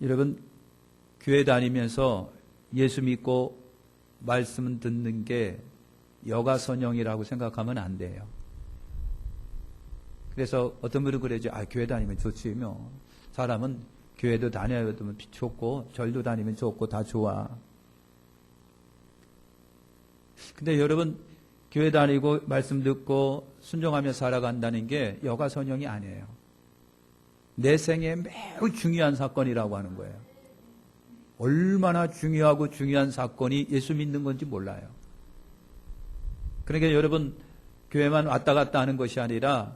여러분, 교회 다니면서 예수 믿고 말씀 듣는 게 여가선영이라고 생각하면 안 돼요. 그래서 어떤 분은 그러죠. 교회 다니면 좋지 뭐. 사람은 교회도 다녀야 좋고 절도 다니면 좋고 다 좋아. 근데 여러분, 교회 다니고 말씀 듣고 순종하며 살아간다는 게 여가선영이 아니에요. 내 생에 매우 중요한 사건이라고 하는 거예요. 얼마나 중요하고 중요한 사건이 예수 믿는 건지 몰라요. 그러니까 여러분, 교회만 왔다 갔다 하는 것이 아니라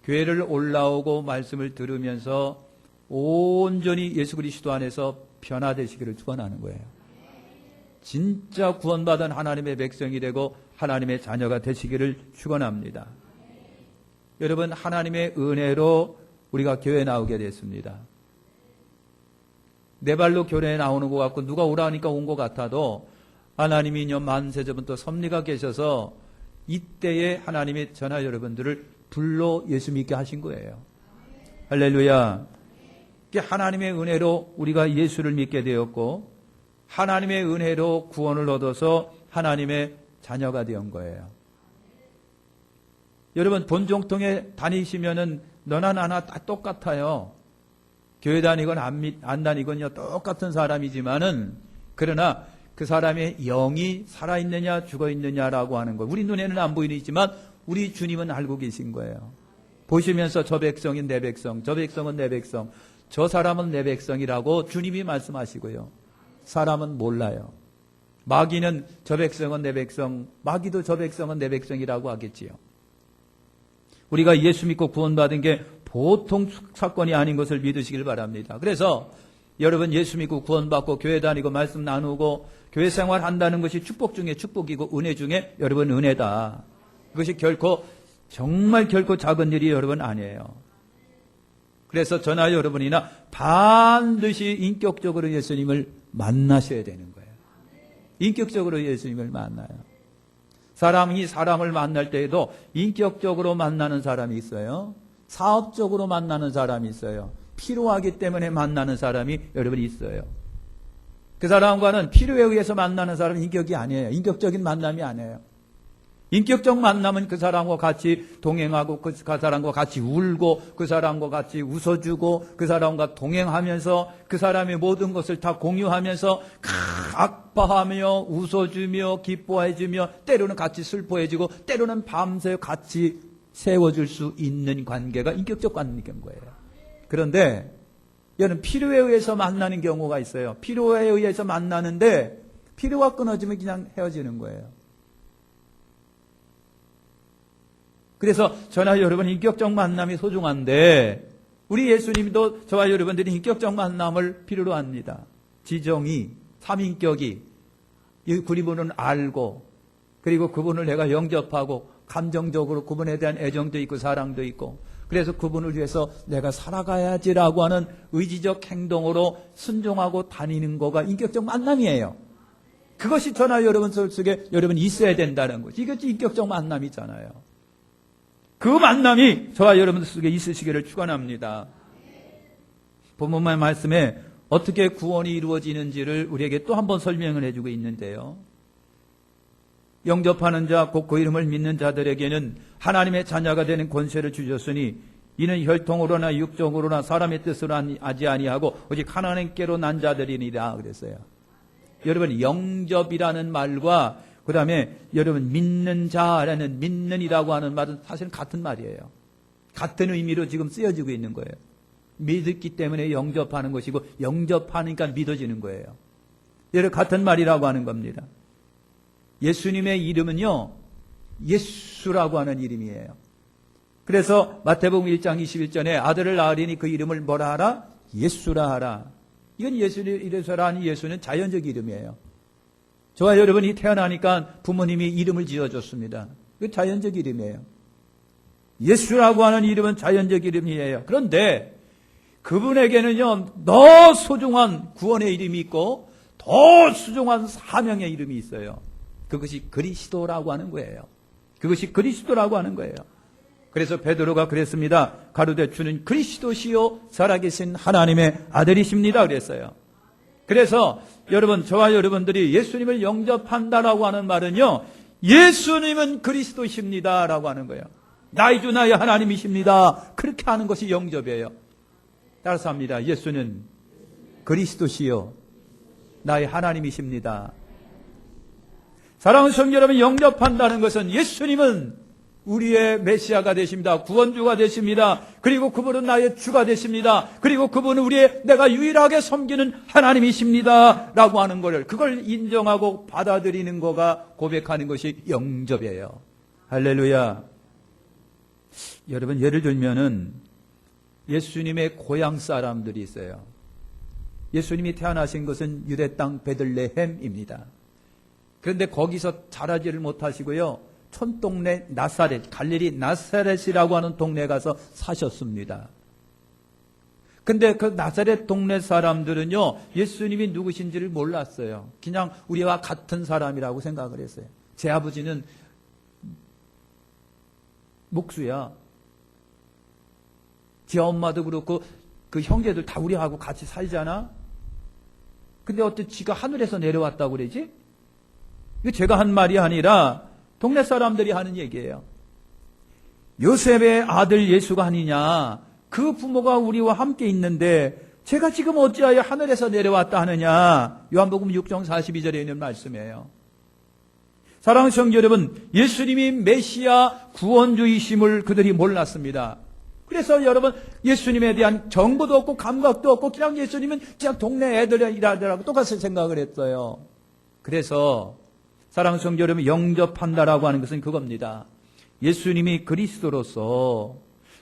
교회를 올라오고 말씀을 들으면서 온전히 예수 그리스도 안에서 변화되시기를 축원하는 거예요. 진짜 구원받은 하나님의 백성이 되고 하나님의 자녀가 되시기를 축원합니다. 여러분, 하나님의 은혜로 우리가 교회에 나오게 됐습니다. 내 발로 교회에 나오는 것 같고 누가 오라니까 온 것 같아도 하나님이 만세전부터 섭리가 계셔서 이때에 하나님의 전하 여러분들을 불러 예수 믿게 하신 거예요. 할렐루야. 하나님의 은혜로 우리가 예수를 믿게 되었고 하나님의 은혜로 구원을 얻어서 하나님의 자녀가 된 거예요. 여러분, 본종통에 다니시면은 너나 나나 다 똑같아요. 교회 다니건 안 다니건요 똑같은 사람이지만은 그러나 그 사람의 영이 살아있느냐 죽어있느냐라고 하는 거, 우리 눈에는 안 보이지만 우리 주님은 알고 계신 거예요. 보시면서 저 백성인 내 백성, 저 백성은 내 백성, 저 사람은 내 백성이라고 주님이 말씀하시고요. 사람은 몰라요. 마귀는 저 백성은 내 백성, 마귀도 저 백성은 내 백성이라고 하겠지요. 우리가 예수 믿고 구원받은 게 보통 사건이 아닌 것을 믿으시길 바랍니다. 그래서 여러분, 예수 믿고 구원받고 교회 다니고 말씀 나누고 교회 생활 한다는 것이 축복 중에 축복이고 은혜 중에 여러분 은혜다. 그것이 정말 결코 작은 일이 여러분 아니에요. 그래서 저나 여러분이나 반드시 인격적으로 예수님을 만나셔야 되는 거예요. 인격적으로 예수님을 만나요. 사람이 사람을 만날 때에도 인격적으로 만나는 사람이 있어요. 사업적으로 만나는 사람이 있어요. 필요하기 때문에 만나는 사람이 여러분 있어요. 그 사람과는 필요에 의해서 만나는 사람은 인격이 아니에요. 인격적인 만남이 아니에요. 인격적 만남은 그 사람과 같이 동행하고 그 사람과 같이 울고 그 사람과 같이 웃어주고 그 사람과 동행하면서 그 사람의 모든 것을 다 공유하면서 아파하며 웃어주며 기뻐해주며 때로는 같이 슬퍼해지고 때로는 밤새 같이 세워줄 수 있는 관계가 인격적 관계인 거예요. 그런데 여러분, 필요에 의해서 만나는 경우가 있어요. 필요에 의해서 만나는데 필요가 끊어지면 그냥 헤어지는 거예요. 그래서 저나 여러분, 인격적 만남이 소중한데 우리 예수님도 저와 여러분들이 인격적 만남을 필요로 합니다. 지정이, 삼인격이 그분을 알고 그리고 그분을 내가 영접하고 감정적으로 그분에 대한 애정도 있고 사랑도 있고 그래서 그분을 위해서 내가 살아가야지라고 하는 의지적 행동으로 순종하고 다니는 거가 인격적 만남이에요. 그것이 저나 여러분 속에 여러분 있어야 된다는 거죠. 이것이 인격적 만남이잖아요. 그 만남이 저와 여러분 속에 있으시기를 축원합니다. 본문의 말씀에 어떻게 구원이 이루어지는지를 우리에게 또 한 번 설명을 해주고 있는데요. 영접하는 자, 곧 그 이름을 믿는 자들에게는 하나님의 자녀가 되는 권세를 주셨으니 이는 혈통으로나 육적으로나 사람의 뜻으로 하지 아니하고 오직 하나님께로 난 자들이니라 그랬어요. 여러분, 영접이라는 말과 그 다음에 여러분 믿는 자라는 믿는이라고 하는 말은 사실은 같은 말이에요. 같은 의미로 지금 쓰여지고 있는 거예요. 믿었기 때문에 영접하는 것이고 영접하니까 믿어지는 거예요. 여러분, 같은 말이라고 하는 겁니다. 예수님의 이름은요, 예수라고 하는 이름이에요. 그래서 마태복음 1장 21절에 아들을 낳으리니 그 이름을 뭐라 하라? 예수라 하라. 이건 예수라는 예수는 자연적 이름이에요. 저와 여러분이 태어나니까 부모님이 이름을 지어줬습니다. 그 자연적 이름이에요. 예수라고 하는 이름은 자연적 이름이에요. 그런데 그분에게는요, 더 소중한 구원의 이름이 있고 더 소중한 사명의 이름이 있어요. 그것이 그리스도라고 하는 거예요. 그것이 그리스도라고 하는 거예요. 그래서 베드로가 그랬습니다. 가로되 주는 그리스도시요 살아계신 하나님의 아들이십니다 그랬어요. 그래서 여러분, 저와 여러분들이 예수님을 영접한다라고 하는 말은요, 예수님은 그리스도십니다라고 하는 거예요. 나의 주 나의 하나님이십니다. 그렇게 하는 것이 영접이에요. 따라서 합니다. 예수는 그리스도시요 나의 하나님이십니다. 사랑하는 성도 여러분, 영접한다는 것은 예수님은 우리의 메시아가 되십니다. 구원주가 되십니다. 그리고 그분은 나의 주가 되십니다. 그리고 그분은 내가 유일하게 섬기는 하나님이십니다 라고 하는 것을, 그걸 인정하고 받아들이는 거가, 고백하는 것이 영접이에요. 할렐루야. 여러분, 예를 들면은 예수님의 고향 사람들이 있어요. 예수님이 태어나신 것은 유대 땅 베들레헴입니다. 그런데 거기서 자라지를 못하시고요, 촌동네 나사렛, 갈릴리 나사렛이라고 하는 동네에 가서 사셨습니다. 근데 그 나사렛 동네 사람들은요, 예수님이 누구신지를 몰랐어요. 그냥 우리와 같은 사람이라고 생각을 했어요. 제 아버지는 목수야. 제 엄마도 그렇고 그 형제들 다 우리하고 같이 살잖아. 근데 어떻게 지가 하늘에서 내려왔다고 그러지? 이거 제가 한 말이 아니라 동네 사람들이 하는 얘기예요. 요셉의 아들 예수가 아니냐, 그 부모가 우리와 함께 있는데 제가 지금 어찌하여 하늘에서 내려왔다 하느냐. 요한복음 6장 42절에 있는 말씀이에요. 사랑하는 성도 여러분, 예수님이 메시아 구원주이심을 그들이 몰랐습니다. 그래서 여러분, 예수님에 대한 정보도 없고 감각도 없고 그냥 예수님은 그냥 동네 애들이라고 똑같이 생각을 했어요. 그래서 사랑하는 성도 여러분, 영접한다라고 하는 것은 그겁니다. 예수님이 그리스도로서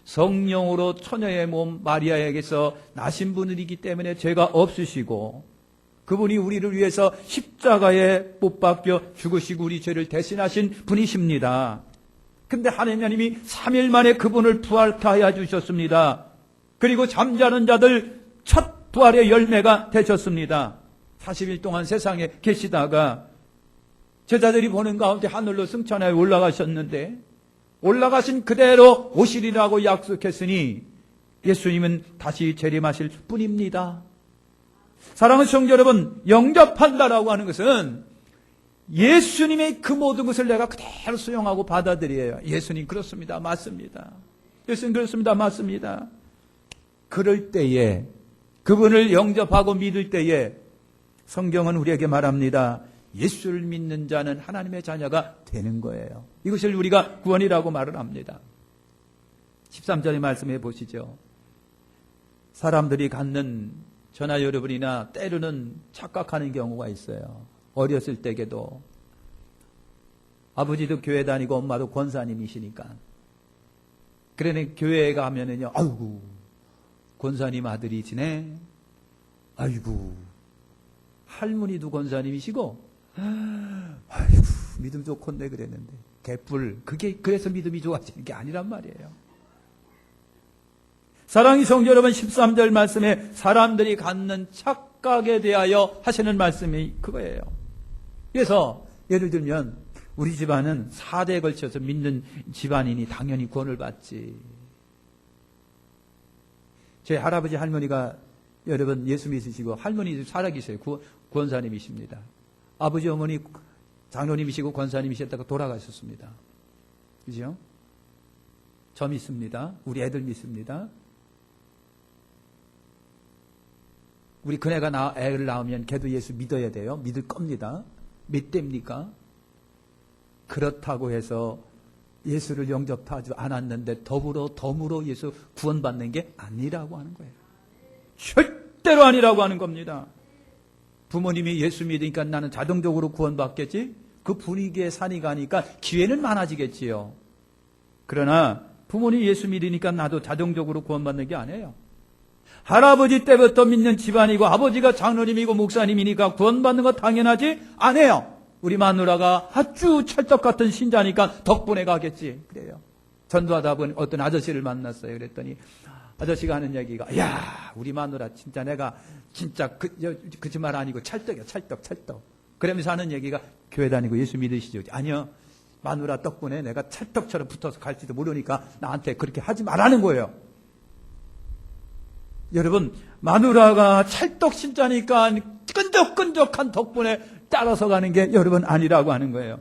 성령으로 처녀의 몸 마리아에게서 나신 분이기 때문에 죄가 없으시고, 그분이 우리를 위해서 십자가에 못 박혀 죽으시고 우리 죄를 대신하신 분이십니다. 근데 하나님이 3일 만에 그분을 부활케 하여 주셨습니다. 그리고 잠자는 자들 첫 부활의 열매가 되셨습니다. 40일 동안 세상에 계시다가 제자들이 보는 가운데 하늘로 승천하여 올라가셨는데, 올라가신 그대로 오시리라고 약속했으니 예수님은 다시 재림하실 뿐입니다. 사랑하는 성도 여러분, 영접한다라고 하는 것은 예수님의 그 모든 것을 내가 그대로 수용하고 받아들여요. 예수님 그렇습니다. 맞습니다. 예수님 그렇습니다. 맞습니다. 그럴 때에, 그분을 영접하고 믿을 때에 성경은 우리에게 말합니다. 예수를 믿는 자는 하나님의 자녀가 되는 거예요. 이것을 우리가 구원이라고 말을 합니다. 13절의 말씀해 보시죠. 사람들이 갖는, 저나 여러분이나 때로는 착각하는 경우가 있어요. 어렸을 때에도 아버지도 교회 다니고 엄마도 권사님이시니까, 그러니 교회에 가면은요, 아이고 권사님 아들이지네, 아이고 할머니도 권사님이시고, 아이고 믿음 좋건데 그랬는데, 개뿔. 그게 그래서 믿음이 좋아지는 게 아니란 말이에요. 사랑이 성도 여러분, 13절 말씀에 사람들이 갖는 착각에 대하여 하시는 말씀이 그거예요. 그래서 예를 들면 우리 집안은 4대에 걸쳐서 믿는 집안이니 당연히 구원을 받지. 제 할아버지 할머니가 여러분 예수 믿으시고, 할머니 살아계세요. 구원사님이십니다. 아버지 어머니 장로님이시고 권사님이셨다가 돌아가셨습니다. 그죠? 저 믿습니다. 우리 애들 믿습니다. 우리 큰애가 애를 낳으면 걔도 예수 믿어야 돼요. 믿을 겁니다. 몇 대입니까? 그렇다고 해서 예수를 영접하지 않았는데 덤으로 예수 구원받는 게 아니라고 하는 거예요. 절대로 아니라고 하는 겁니다. 부모님이 예수 믿으니까 나는 자동적으로 구원받겠지? 그 분위기에 산이 가니까 기회는 많아지겠지요. 그러나 부모님이 예수 믿으니까 나도 자동적으로 구원받는 게 아니에요. 할아버지 때부터 믿는 집안이고 아버지가 장로님이고 목사님이니까 구원받는 거 당연하지 않아요. 우리 마누라가 아주 찰떡 같은 신자니까 덕분에 가겠지. 그래요. 전도하다 보니 어떤 아저씨를 만났어요. 그랬더니 아저씨가 하는 얘기가, 야, 우리 마누라 진짜 내가 진짜 거짓말 아니고 찰떡이야. 찰떡. 그러면서 하는 얘기가, 교회 다니고 예수 믿으시죠? 아니요. 마누라 덕분에 내가 찰떡처럼 붙어서 갈지도 모르니까 나한테 그렇게 하지 말라는 거예요. 여러분, 마누라가 찰떡 신자니까 끈적끈적한 덕분에 따라서 가는 게 여러분 아니라고 하는 거예요.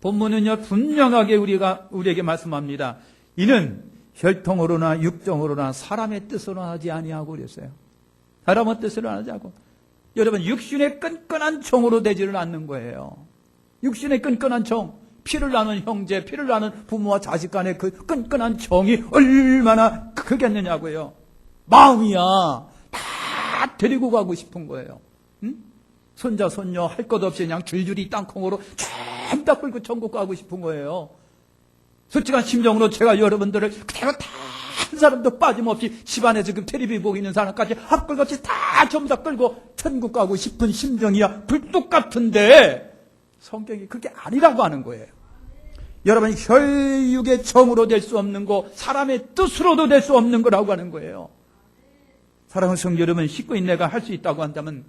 본문은요, 분명하게 우리에게 말씀합니다. 이는 혈통으로나 육정으로나 사람의 뜻으로 하지 아니하고 그랬어요. 사람의 뜻으로 하지 않고. 여러분, 육신의 끈끈한 정으로 되지를 않는 거예요. 육신의 끈끈한 정, 피를 나는 형제, 피를 나는 부모와 자식 간의 그 끈끈한 정이 얼마나 크겠느냐고요. 마음이야. 다 데리고 가고 싶은 거예요. 응? 손자, 손녀 할 것 없이 그냥 줄줄이 땅콩으로 쫙 끌고 천국 가고 싶은 거예요. 솔직한 심정으로 제가 여러분들을 그대로 다 한 사람도 빠짐없이 집안에 지금 텔레비 보고 있는 사람까지 합글같이 다 전부 다 끌고 천국 가고 싶은 심정이야 불뚝 같은데 성경이 그게 아니라고 하는 거예요. 여러분, 혈육의 정으로 될 수 없는 거, 사람의 뜻으로도 될 수 없는 거라고 하는 거예요. 사랑하는 성도 여러분, 식구인 내가 할 수 있다고 한다면,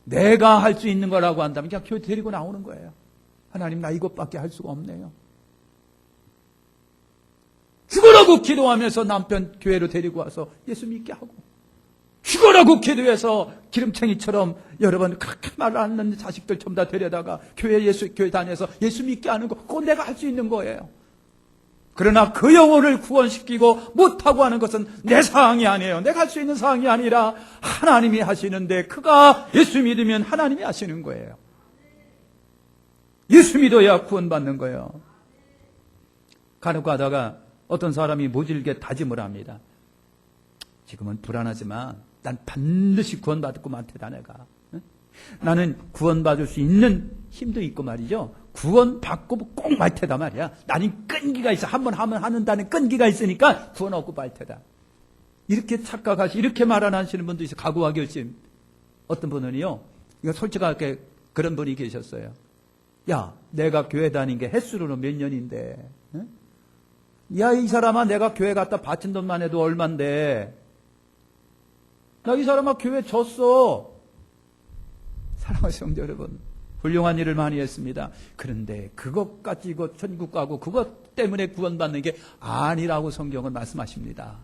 내가 할 수 있는 거라고 한다면 그냥 교회 데리고 나오는 거예요. 하나님, 나 이것밖에 할 수가 없네요. 죽으라고 기도하면서 남편 교회로 데리고 와서 예수 믿게 하고, 죽으라고 기도해서 기름챙이처럼 여러분 그렇게 말 안 듣는 자식들 전부 다 데려다가 교회 다녀서 예수 믿게 하는 거, 그건 내가 할 수 있는 거예요. 그러나 그 영혼을 구원시키고 못하고 하는 것은 내 사항이 아니에요. 내가 할 수 있는 사항이 아니라 하나님이 하시는데, 그가 예수 믿으면 하나님이 하시는 거예요. 예수 믿어야 구원받는 거예요. 간혹 가다가 어떤 사람이 모질게 다짐을 합니다. 지금은 불안하지만 난 반드시 구원받고 말테다 내가. 나는 구원받을 수 있는 힘도 있고 말이죠. 구원받고 꼭 말테다 말이야. 나는 끈기가 있어. 한번 하면 하는다는 끈기가 있으니까 구원 얻고 말테다. 이렇게 착각하시, 이렇게 말 안 하시는 분도 있어요. 각오와 결심. 어떤 분은요, 이거 솔직하게 그런 분이 계셨어요. 야, 내가 교회 다닌 게 횟수로는 몇 년인데, 응? 야, 이 사람아, 내가 교회 갔다 바친 돈만 해도 얼만데, 나 이 사람아 교회 줬어. 사랑하는 성도 여러분, 훌륭한 일을 많이 했습니다. 그런데 그것 가지고 천국 가고 그것 때문에 구원받는 게 아니라고 성경은 말씀하십니다.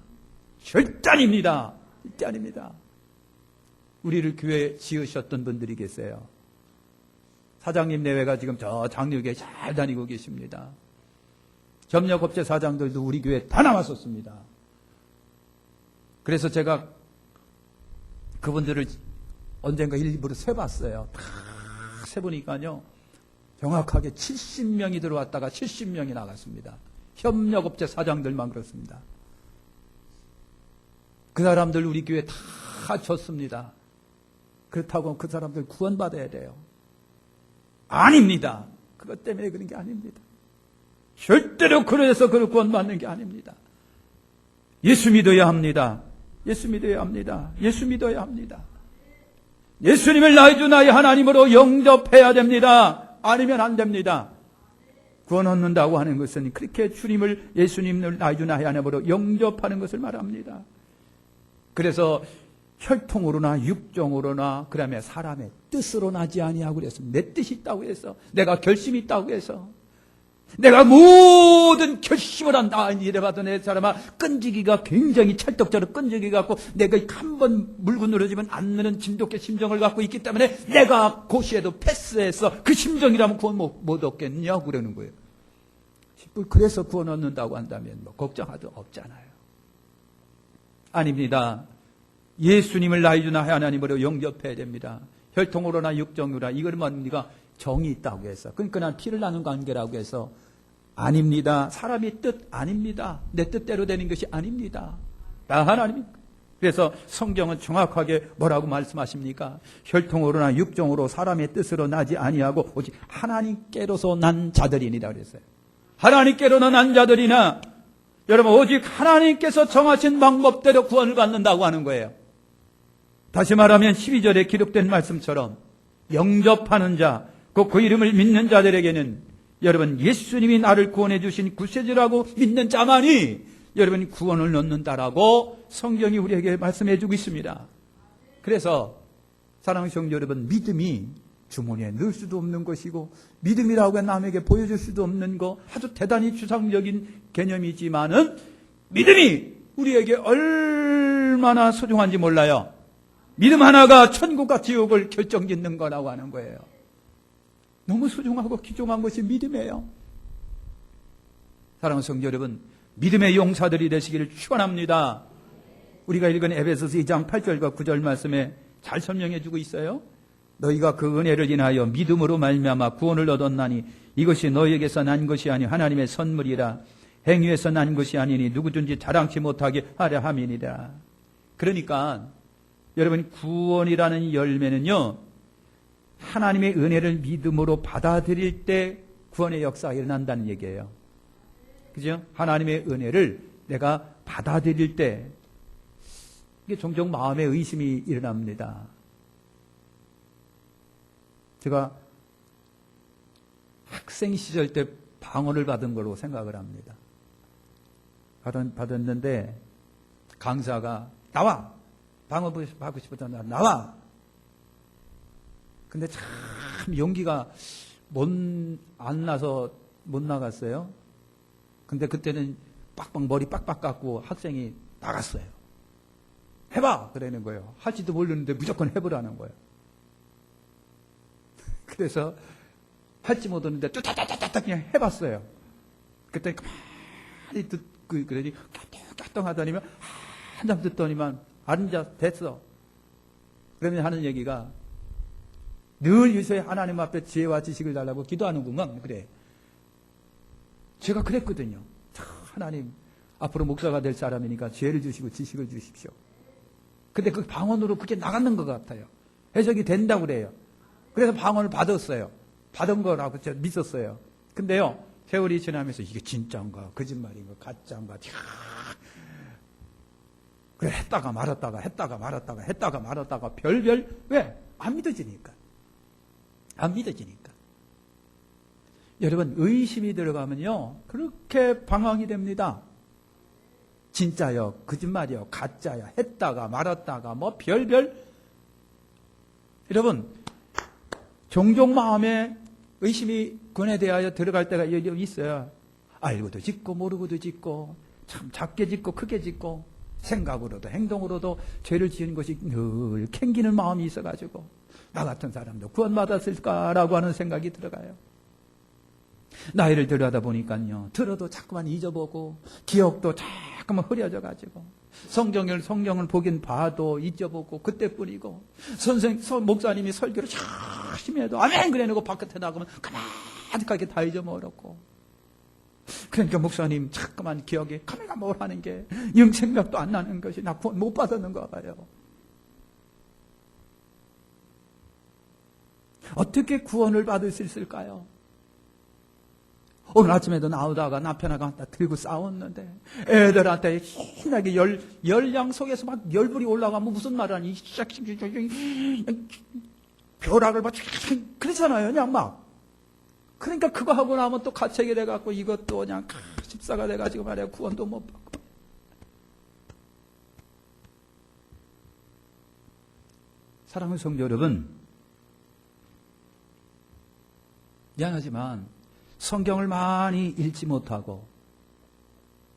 절대 아닙니다. 절대 아닙니다. 우리를 교회 지으셨던 분들이 계세요. 사장님 내외가 지금 저 장로교에 잘 다니고 계십니다. 협력업체 사장들도 우리 교회에 다 나왔었습니다. 그래서 제가 그분들을 언젠가 일부러 세봤어요. 다 세보니까요, 정확하게 70명이 들어왔다가 70명이 나갔습니다. 협력업체 사장들만 그렇습니다. 그 사람들 우리 교회 다 줬습니다. 그렇다고 그 사람들 구원받아야 돼요? 아닙니다. 그것 때문에 그런 게 아닙니다. 절대로 그래서 그걸 구원받는 게 아닙니다. 예수 믿어야 합니다. 예수 믿어야 합니다. 예수 믿어야 합니다. 예수님을 나의 주 나의 하나님으로 영접해야 됩니다. 아니면 안 됩니다. 구원 얻는다고 하는 것은 그렇게 주님을, 예수님을 나의 주 나의 하나님으로 영접하는 것을 말합니다. 그래서 혈통으로나 육정으로나 그다음에 사람의 뜻으로 나지 아니하고 그래서 내 뜻이 있다고 해서, 내가 결심이 있다고 해서, 내가 모든 결심을 한다 이래봐도 내 사람아 끈질기가 굉장히 찰떡처럼 끈질기 갖고 내가 한 번 물고 늘어지면 안 느는 진돗개 심정을 갖고 있기 때문에 내가 고시에도 패스해서 그 심정이라면 구원 못 얻겠냐고 그러는 거예요. 그래서 구원 얻는다고 한다면 뭐 걱정하도 없잖아요. 아닙니다. 예수님을 나의 주 나의 하나님으로 영접해야 됩니다. 혈통으로나 육정으로나 이걸 뭡니까? 정이 있다고 해서, 끈끈한 피를 나눈 관계라고 해서 아닙니다. 사람의 뜻 아닙니다. 내 뜻대로 되는 것이 아닙니다. 다 하나님. 그래서 성경은 정확하게 뭐라고 말씀하십니까? 혈통으로나 육정으로 사람의 뜻으로 나지 아니하고 오직 하나님께로서 난 자들이니라 그랬어요. 하나님께로 난 자들이나, 여러분 오직 하나님께서 정하신 방법대로 구원을 받는다고 하는 거예요. 다시 말하면 12절에 기록된 말씀처럼 영접하는 자, 그 이름을 믿는 자들에게는 여러분 예수님이 나를 구원해 주신 구세주라고 믿는 자만이 여러분 구원을 얻는다라고 성경이 우리에게 말씀해 주고 있습니다. 그래서 사랑하는 성도 여러분, 믿음이 주머니에 넣을 수도 없는 것이고 믿음이라고 남에게 보여줄 수도 없는 거, 아주 대단히 추상적인 개념이지만은 믿음이 우리에게 얼마나 소중한지 몰라요. 믿음 하나가 천국과 지옥을 결정짓는 거라고 하는 거예요. 너무 소중하고 귀중한 것이 믿음이에요. 사랑하는 성도 여러분, 믿음의 용사들이 되시기를 축원합니다. 우리가 읽은 에베소서 2장 8절과 9절 말씀에 잘 설명해 주고 있어요. 너희가 그 은혜를 인하여 믿음으로 말미암아 구원을 얻었나니 이것이 너희에게서 난 것이 아니 하나님의 선물이라. 행위에서 난 것이 아니니 누구든지 자랑치 못하게 하려 함이니라. 그러니까 여러분, 구원이라는 열매는요, 하나님의 은혜를 믿음으로 받아들일 때 구원의 역사가 일어난다는 얘기예요. 그죠? 하나님의 은혜를 내가 받아들일 때 이게 종종 마음에 의심이 일어납니다. 제가 학생 시절 때 방언을 받은 걸로 생각을 합니다. 받았는데 강사가 나와! 방언 받고 싶었다. 나와! 근데 참 용기가 안 나서 못 나갔어요. 근데 그때는 머리 빡빡 깎고 학생이 나갔어요. 해봐! 그러는 거예요. 할지도 모르는데 무조건 해보라는 거예요. 그래서 할지 못하는데 뚜따따따따 그냥 해봤어요. 그때 가만히 듣고 그러니 까똥 하더니만 한참 듣더니만 앉아 됐어. 그러면 하는 얘기가 늘 요새 하나님 앞에 지혜와 지식을 달라고 기도하는구만. 그래. 제가 그랬거든요. 하나님 앞으로 목사가 될 사람이니까 지혜를 주시고 지식을 주십시오. 근데 그 방언으로 그게 나가는 것 같아요. 해석이 된다고 그래요. 그래서 방언을 받았어요. 받은 거라고 제가 믿었어요. 근데요, 세월이 지나면서 이게 진짜인가 거짓말인가 가짜인가 그래 했다가 말았다가 별별. 왜? 안 믿어지니까. 여러분, 의심이 들어가면요 그렇게 방황이 됩니다. 진짜요, 거짓말이요, 가짜요, 했다가 말았다가 뭐 별별. 여러분, 종종 마음에 의심이 군에 대하여 들어갈 때가 있어요. 알고도 짓고 모르고도 짓고 참 작게 짓고 크게 짓고 생각으로도 행동으로도 죄를 지은 것이 늘 캥기는 마음이 있어가지고 나 같은 사람도 구원받았을까라고 하는 생각이 들어가요. 나이를 들여다 보니까요, 들어도 자꾸만 잊어보고 기억도 자꾸만 흐려져가지고 성경을 보긴 봐도 잊어보고 그때뿐이고 목사님이 설교를 열심히 해도 아멘 그래놓고 바깥에 나가면 가만하게 다 잊어먹었고, 그러니까 목사님 자꾸만 기억에 카메라 뭘 하는 게 영 생각도 안 나는 것이 나 구원 못 받았는가 봐요. 어떻게 구원을 받을 수 있을까요? 오늘 아침에도 나오다가 남편하고 갖다 들고 싸웠는데 애들한테 신나게 열량 속에서 막 열불이 올라가면 무슨 말 하니 벼락을 막 그러잖아요. 그냥 막. 그러니까 그거 하고 나면 또 가책이 돼갖고 이것도 그냥 집사가 돼가지고 말이야 구원도 못 받고. 사랑하는 성도 여러분, 미안하지만 성경을 많이 읽지 못하고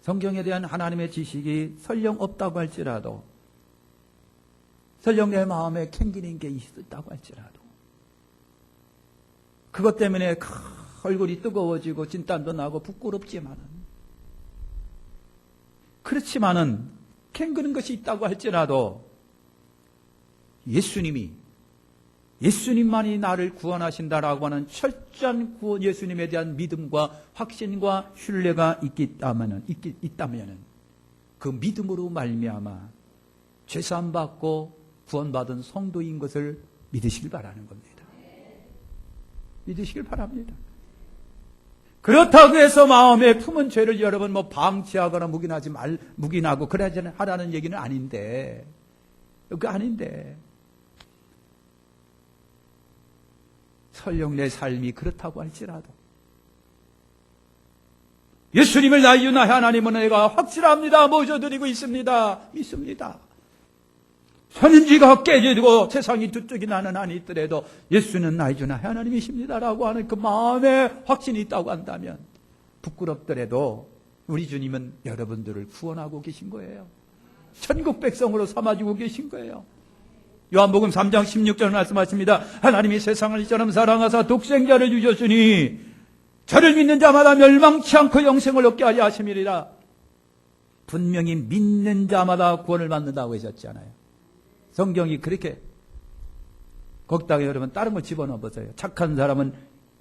성경에 대한 하나님의 지식이 설령 없다고 할지라도, 설령 내 마음에 캥기는 게 있었다고 할지라도 그것 때문에 얼굴이 뜨거워지고 진땀도 나고 그렇지만은 캥기는 것이 있다고 할지라도 예수님만이 나를 구원하신다라고 하는 철저한 구원, 예수님에 대한 믿음과 확신과 신뢰가 있다면 그 믿음으로 말미암아 죄사함 받고 구원받은 성도인 것을 믿으시길 바라는 겁니다. 믿으시길 바랍니다. 그렇다고 해서 마음에 품은 죄를 여러분 방치하거나 묵인하고 그러지 하라는 얘기는 아닌데, 그거 아닌데. 설령 내 삶이 그렇다고 할지라도 예수님을 나의 하나님은 내가 확실합니다. 모셔드리고 있습니다. 믿습니다. 선인지가 깨지고 세상이 두쪽이 나는 한이 있더라도 예수는 나의 주 나의 하나님이십니다라고 하는 그 마음에 확신이 있다고 한다면 부끄럽더라도 우리 주님은 여러분들을 구원하고 계신 거예요. 천국 백성으로 삼아주고 계신 거예요. 요한복음 3장 16절 말씀하십니다. 하나님이 세상을 이처럼 사랑하사 독생자를 주셨으니 저를 믿는 자마다 멸망치 않고 영생을 얻게 하려 하심이리라. 분명히 믿는 자마다 구원을 받는다고 하셨잖아요. 성경이 그렇게. 거기다가 여러분 다른 걸 집어넣어 보세요. 착한 사람은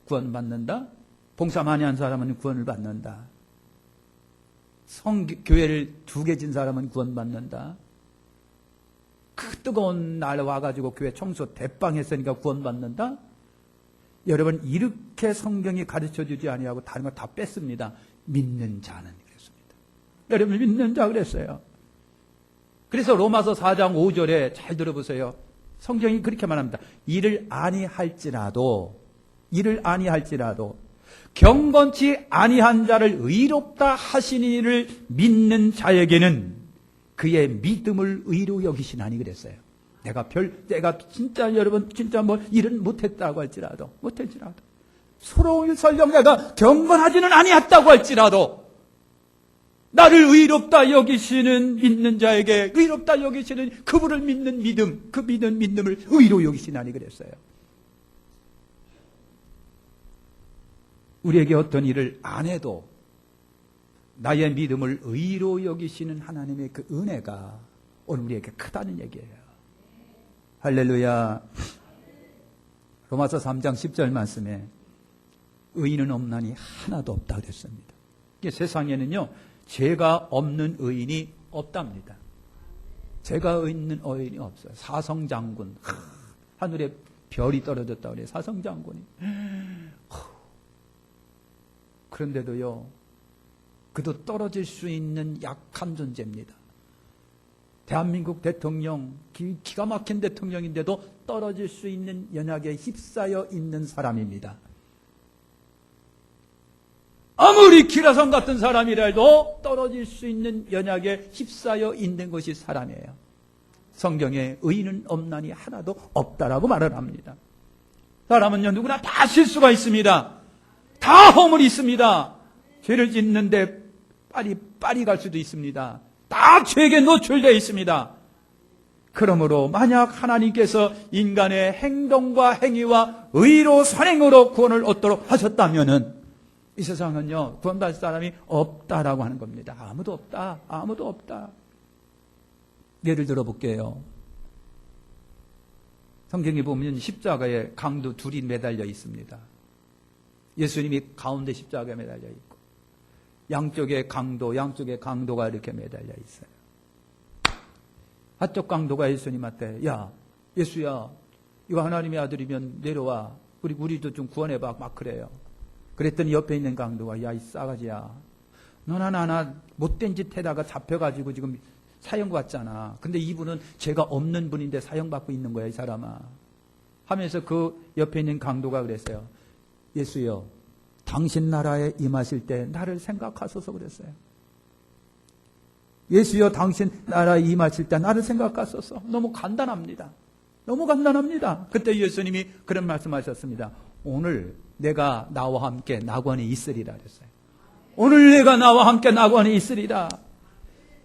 구원받는다. 봉사 많이 한 사람은 구원을 받는다. 교회를 2개 진 사람은 구원받는다. 그 뜨거운 날 와가지고 교회 청소 대빵 했으니까 구원받는다. 여러분 이렇게 성경이 가르쳐주지 아니하고 다른 거 다 뺐습니다. 믿는 자는 그랬습니다. 여러분 믿는 자 그랬어요. 그래서 로마서 4장 5절에 잘 들어보세요. 성경이 그렇게 말합니다. 이를 아니할지라도 경건치 아니한 자를 의롭다 하시니 이를 믿는 자에게는 그의 믿음을 의로 여기시나니 그랬어요. 내가 진짜 여러분 진짜 뭐 일은 못했다고 할지라도 서로 설령 내가 경건하지는 아니했다고 할지라도 나를 의롭다 여기시는 믿는 자에게 의롭다 여기시는 그분을 믿는 믿음, 그 믿는 믿음을 의로 여기시나니 그랬어요. 우리에게 어떤 일을 안 해도 나의 믿음을 의로 여기시는 하나님의 그 은혜가 오늘 우리에게 크다는 얘기예요. 할렐루야. 로마서 3장 10절 말씀에 의인은 없나니 하나도 없다 그랬습니다. 세상에는요 죄가 없는 의인이 없답니다. 죄가 있는 의인이 없어요. 사성장군, 하늘에 별이 떨어졌다고 그래요. 사성장군이. 그런데도요 그도 떨어질 수 있는 약한 존재입니다. 대한민국 대통령, 기가 막힌 대통령인데도 떨어질 수 있는 연약에 휩싸여 있는 사람입니다. 아무리 기라성 같은 사람이라도 떨어질 수 있는 연약에 휩싸여 있는 것이 사람이에요. 성경에 의인은 없나니 하나도 없다라고 말을 합니다. 사람은요 누구나 다 실수가 있습니다. 다 허물이 있습니다. 죄를 짓는데 빨리 갈 수도 있습니다. 다 죄에게 노출되어 있습니다. 그러므로 만약 하나님께서 인간의 행동과 행위와 의로 선행으로 구원을 얻도록 하셨다면은 이 세상은요 구원받을 사람이 없다라고 하는 겁니다. 아무도 없다. 예를 들어 볼게요. 성경에 보면 십자가에 강도 둘이 매달려 있습니다. 예수님이 가운데 십자가에 매달려 있고 양쪽에 강도가 이렇게 매달려 있어요. 한쪽 강도가 예수님한테 야 예수야 이거 하나님의 아들이면 내려와 우리도 좀 구원해봐 막 그래요. 그랬더니 옆에 있는 강도가 야 이 싸가지야 너나 나나 못된 짓 해다가 잡혀가지고 지금 사형받잖아. 근데 이분은 죄가 없는 분인데 사형받고 있는 거야 이 사람아 하면서 그 옆에 있는 강도가 그랬어요. 예수여 당신 나라에 임하실 때 나를 생각하소서 그랬어요. 예수여 당신 나라에 임하실 때 나를 생각하소서. 너무 간단합니다. 그때 예수님이 그런 말씀하셨습니다. 오늘 내가 나와 함께 낙원에 있으리라 그랬어요. 오늘 내가 나와 함께 낙원에 있으리라.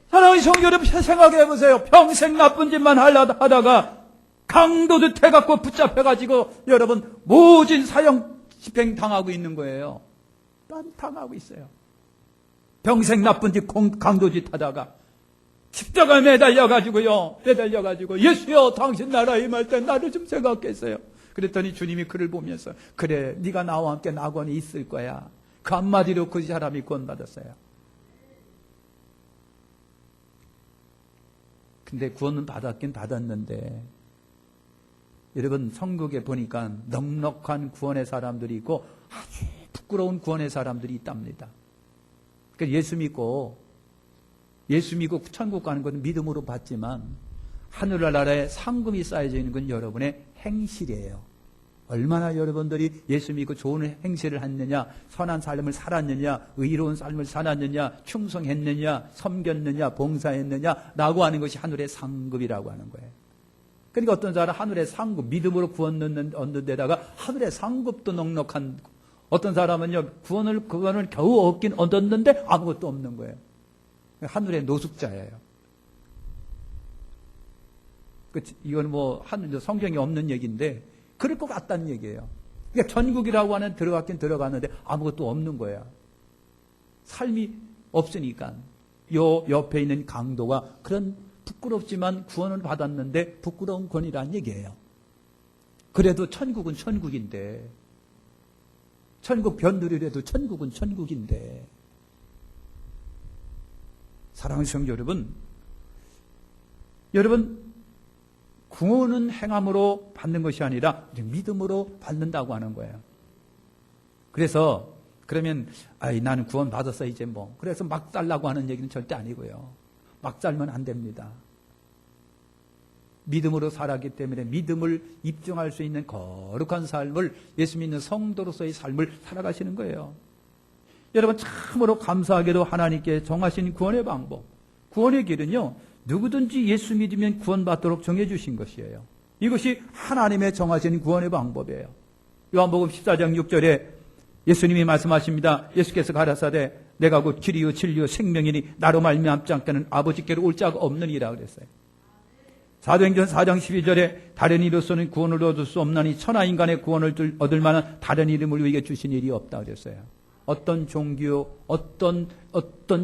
사랑하는 성도 여러분 생각해 보세요. 평생 나쁜 짓만 하다가 강도도 해갖고 붙잡혀가지고 여러분 모진 사형 집행 당하고 있는 거예요. 당하고 있어요. 평생 나쁜 짓 강도짓 하다가 십자가에 매달려가지고요. 예수여 당신 나라에 임할 때 나를 좀 생각했어요. 그랬더니 주님이 그를 보면서 그래 네가 나와 함께 낙원에 있을 거야. 그 한마디로 그 사람이 구원받았어요. 근데 구원은 받았긴 받았는데 여러분 성국에 보니까 넉넉한 구원의 사람들이 있고 아주 부끄러운 구원의 사람들이 있답니다. 그러니까 예수 믿고 천국 가는 건 믿음으로 받지만 하늘나라에 상금이 쌓여져 있는 건 여러분의 행실이에요. 얼마나 여러분들이 예수 믿고 좋은 행실을 했느냐, 선한 삶을 살았느냐, 의로운 삶을 살았느냐, 충성했느냐, 섬겼느냐, 봉사했느냐 라고 하는 것이 하늘의 상급이라고 하는 거예요. 그러니까 어떤 사람은 하늘의 상급, 믿음으로 구원 얻는 데다가 하늘의 상급도 넉넉한, 어떤 사람은요, 그거는 겨우 얻긴 얻었는데 아무것도 없는 거예요. 하늘의 노숙자예요. 이건 뭐, 성경에 없는 얘기인데, 그럴 것 같다는 얘기예요. 그러니까 천국이라고 하는 들어갔긴 들어갔는데 아무것도 없는 거야. 삶이 없으니까. 요 옆에 있는 강도가 그런 부끄럽지만 구원을 받았는데 부끄러운 권이라는 얘기예요. 그래도 천국은 천국인데, 천국 변두리라도 천국은 천국인데. 사랑하는 성도 여러분, 구원은 행함으로 받는 것이 아니라 믿음으로 받는다고 하는 거예요. 그래서 그러면 나는 구원 받았어 이제 뭐, 그래서 막 살라고 하는 얘기는 절대 아니고요. 막 살면 안 됩니다. 믿음으로 살았기 때문에 믿음을 입증할 수 있는 거룩한 삶을, 예수 믿는 성도로서의 삶을 살아가시는 거예요. 여러분, 참으로 감사하게도 하나님께 정하신 구원의 방법, 구원의 길은요, 누구든지 예수 믿으면 구원받도록 정해주신 것이에요. 이것이 하나님의 정하신 구원의 방법이에요. 요한복음 14장 6절에 예수님이 말씀하십니다. 예수께서 가라사대 내가 곧 길이요 진리요 생명이니 나로 말미암지 않고는 아버지께로 올 자가 없느니라 그랬어요. 사도행전 4장 12절에 다른 이로서는 구원을 얻을 수 없나니 천하 인간의 구원을 얻을 만한 다른 이름을 우리에게 주신 일이 없다 그랬어요. 어떤 종교, 어떤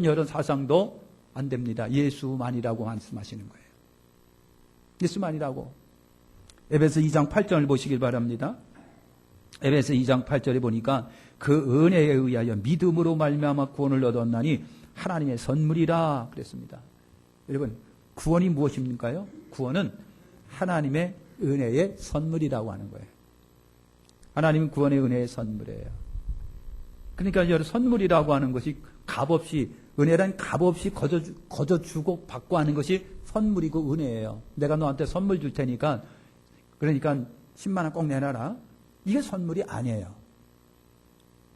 여러 사상도 안 됩니다. 예수만이라고 말씀하시는 거예요. 예수만이라고. 에베소 2장 8절을 보시길 바랍니다. 에베소 2장 8절에 보니까 그 은혜에 의하여 믿음으로 말미암아 구원을 얻었나니 하나님의 선물이라 그랬습니다. 여러분, 구원이 무엇입니까요? 구원은 하나님의 은혜의 선물이라고 하는 거예요. 하나님은 구원의 은혜의 선물이에요. 그러니까 여러분, 선물이라고 하는 것이 값없이, 은혜란 값없이 거저주고 받고 하는 것이 선물이고 은혜예요. 내가 너한테 선물 줄 테니까, 그러니까 10만 원 꼭 내놔라. 이게 선물이 아니에요.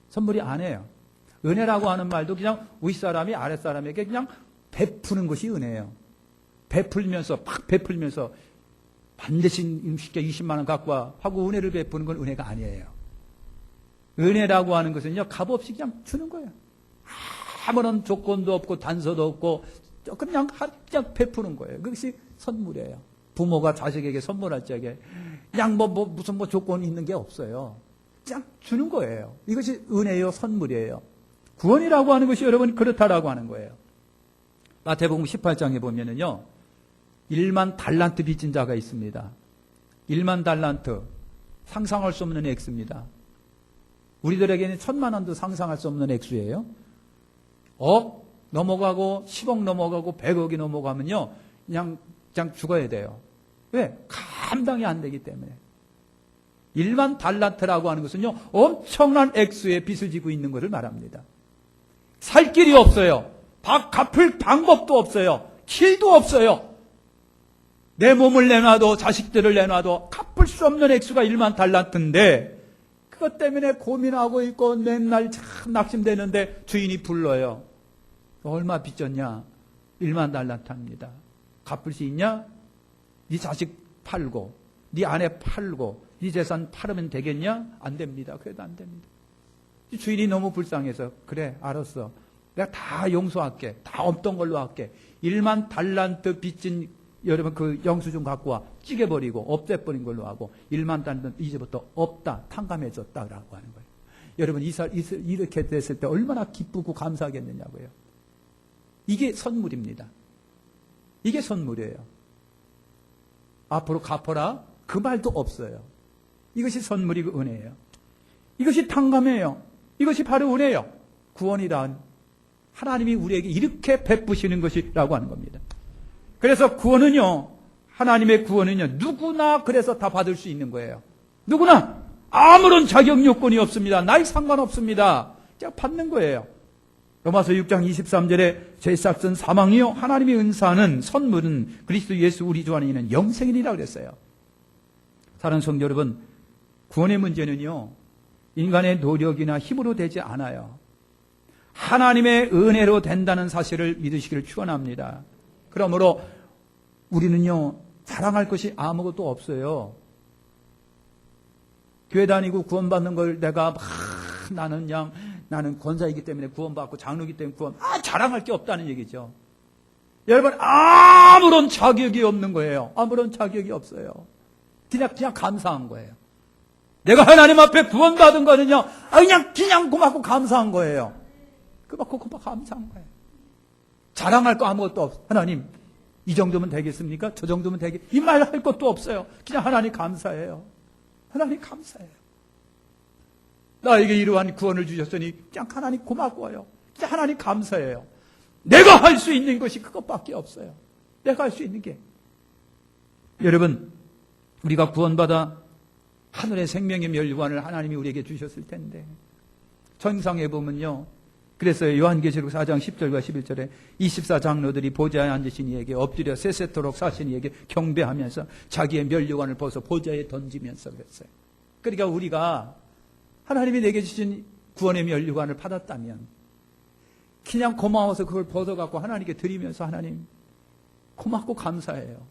선물이 아니에요. 은혜라고 하는 말도 그냥 윗사람이 아랫사람에게 그냥 베푸는 것이 은혜예요. 베풀면서, 팍 베풀면서 반드시 쉽게 20만 원 갖고 와 하고 은혜를 베푸는 건 은혜가 아니에요. 은혜라고 하는 것은요, 값없이 그냥 주는 거예요. 아무런 조건도 없고 단서도 없고 그냥 베푸는 거예요. 그것이 선물이에요. 부모가 자식에게 선물할 적에 그냥 무슨 조건이 있는 게 없어요. 그냥 주는 거예요. 이것이 은혜요, 선물이에요. 구원이라고 하는 것이 여러분 그렇다라고 하는 거예요. 마태복음 18장에 보면은요, 1만 달란트 빚진 자가 있습니다. 1만 달란트, 상상할 수 없는 액수입니다. 우리들에게는 1000만 원도 상상할 수 없는 액수예요. 억 넘어가고 10억 넘어가고 100억이 넘어가면요, 그냥 죽어야 돼요. 왜? 감당이 안 되기 때문에. 1만 달란트라고 하는 것은요, 엄청난 액수의 빚을 지고 있는 것을 말합니다. 살 길이 없어요. 갚을 방법도 없어요. 길도 없어요. 내 몸을 내놔도 자식들을 내놔도 갚을 수 없는 액수가 1만 달란트인데, 그것 때문에 고민하고 있고 맨날 참 낙심되는데 주인이 불러요. 얼마 빚졌냐? 1만 달란트입니다. 갚을 수 있냐? 네 자식 팔고 네 아내 팔고 네 재산 팔으면 되겠냐? 안 됩니다. 그래도 안 됩니다. 주인이 너무 불쌍해서 그래 알았어. 내가 다 용서할게. 다 없던 걸로 할게. 1만 달란트 빚진 여러분 그 영수증 갖고 와. 찌개버리고 없애버린 걸로 하고 1만 달란트 이제부터 없다. 탕감해줬다라고 하는 거예요. 여러분 이렇게 됐을 때 얼마나 기쁘고 감사하겠느냐고요. 이게 선물입니다. 이게 선물이에요. 앞으로 갚아라. 그 말도 없어요. 이것이 선물이고 은혜예요. 이것이 탕감이에요. 이것이 바로 은혜예요. 구원이란 하나님이 우리에게 이렇게 베푸시는 것이라고 하는 겁니다. 그래서 구원은요, 하나님의 구원은요, 누구나 그래서 다 받을 수 있는 거예요. 누구나 아무런 자격 요건이 없습니다. 나이 상관없습니다. 그냥 받는 거예요. 로마서 6장 23절에 죄싹은 사망이요 하나님의 은사는 선물은 그리스도 예수 우리 주 안에 있는 영생이라 그랬어요. 사랑하는 성도 여러분, 구원의 문제는요, 인간의 노력이나 힘으로 되지 않아요. 하나님의 은혜로 된다는 사실을 믿으시기를 축원합니다. 그러므로 우리는요, 자랑할 것이 아무것도 없어요. 교회 다니고 구원받는 걸 내가 나는 권사이기 때문에 구원받고 장로이기 때문에 자랑할 게 없다는 얘기죠. 여러분, 아무런 자격이 없는 거예요. 아무런 자격이 없어요. 그냥 감사한 거예요. 내가 하나님 앞에 구원받은 거는요, 그냥 고맙고 감사한 거예요. 고맙고 감사한 거예요. 자랑할 거 아무것도 없어요. 하나님, 이 정도면 되겠습니까? 저 정도면 이 말 할 것도 없어요. 그냥 하나님 감사해요. 하나님 감사해요. 나에게 이러한 구원을 주셨으니 그냥 하나님 고마워요. 그냥 하나님 감사해요. 내가 할 수 있는 것이 그것밖에 없어요. 내가 할 수 있는 게. 여러분, 우리가 구원받아 하늘의 생명의 멸류관을 하나님이 우리에게 주셨을 텐데, 전상에 보면요, 그래서 요한계시록 4장 10절과 11절에 24장로들이 보좌에 앉으신 이에게 엎드려 세세토록 사신 이에게 경배하면서 자기의 멸류관을 벗어 보좌에 던지면서 그랬어요. 그러니까 우리가 하나님이 내게 주신 구원의 멸류관을 받았다면 그냥 고마워서 그걸 벗어갖고 하나님께 드리면서 하나님 고맙고 감사해요.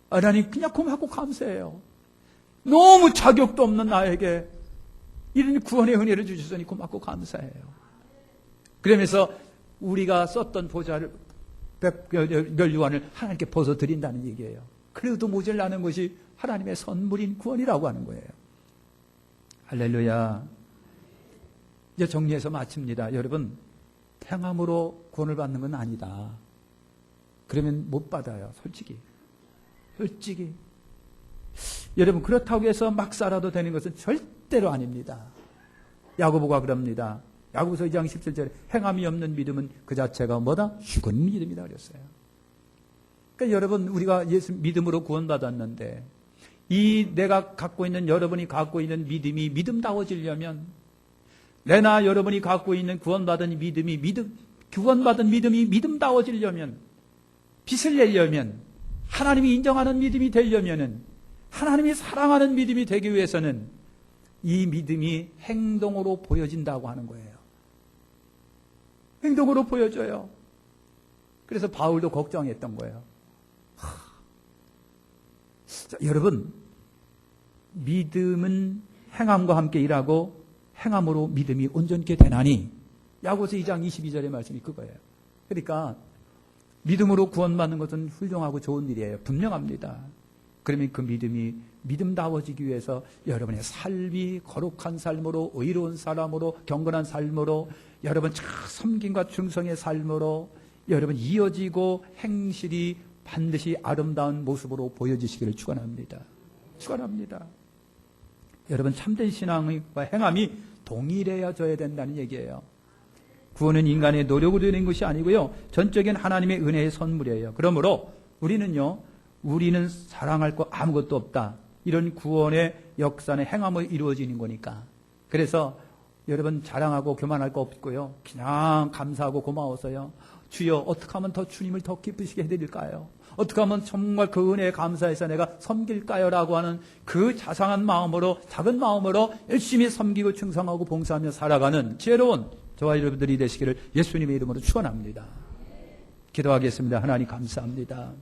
하나님 그냥 고맙고 감사해요. 너무 자격도 없는 나에게 이런 구원의 은혜를 주셨으니 고맙고 감사해요. 그러면서 우리가 썼던 보좌를 멸류관을 하나님께 벗어드린다는 얘기예요. 그래도 모자라는 것이 하나님의 선물인 구원이라고 하는 거예요. 할렐루야. 이제 정리해서 마칩니다. 여러분, 행함으로 구원을 받는 건 아니다. 그러면 못 받아요. 솔직히. 여러분, 그렇다고 해서 막 살아도 되는 것은 절대로 아닙니다. 야고보가 그럽니다. 야고보서 2장 17절에 행함이 없는 믿음은 그 자체가 뭐다? 죽은 믿음이다 그랬어요. 그러니까 여러분, 우리가 예수 믿음으로 구원받았는데 이 내가 갖고 있는, 여러분이 갖고 있는 믿음이 믿음다워지려면, 내나 여러분이 갖고 있는 구원받은 믿음이 구원받은 믿음이 믿음다워지려면, 빛을 내려면, 하나님이 인정하는 믿음이 되려면은, 하나님이 사랑하는 믿음이 되기 위해서는 이 믿음이 행동으로 보여진다고 하는 거예요. 행동으로 보여져요. 그래서 바울도 걱정했던 거예요. 자, 여러분, 믿음은 행함과 함께 일하고 행함으로 믿음이 온전케 되나니, 야고보서 2장 22절의 말씀이 그거예요. 그러니까 믿음으로 구원받는 것은 훌륭하고 좋은 일이에요. 분명합니다. 그러면 그 믿음이 믿음다워지기 위해서 여러분의 삶이 거룩한 삶으로, 의로운 사람으로, 경건한 삶으로, 여러분 섬김과 충성의 삶으로 여러분 이어지고 행실이 반드시 아름다운 모습으로 보여지시기를 축원합니다. 여러분, 참된 신앙과 행함이 동일해져야 된다는 얘기예요. 구원은 인간의 노력으로 되는 것이 아니고요, 전적인 하나님의 은혜의 선물이에요. 그러므로 우리는 사랑할 거 아무것도 없다. 이런 구원의 역사는 행함으로 이루어지는 거니까. 그래서 여러분, 자랑하고 교만할 거 없고요, 그냥 감사하고 고마워서요, 주여 어떻게 하면 더 주님을 더 기쁘시게 해드릴까요? 어떻게 하면 정말 그 은혜에 감사해서 내가 섬길까요? 라고 하는 그 자상한 마음으로, 작은 마음으로 열심히 섬기고 충성하고 봉사하며 살아가는 지혜로운 저와 여러분들이 되시기를 예수님의 이름으로 축원합니다. 기도하겠습니다. 하나님 감사합니다.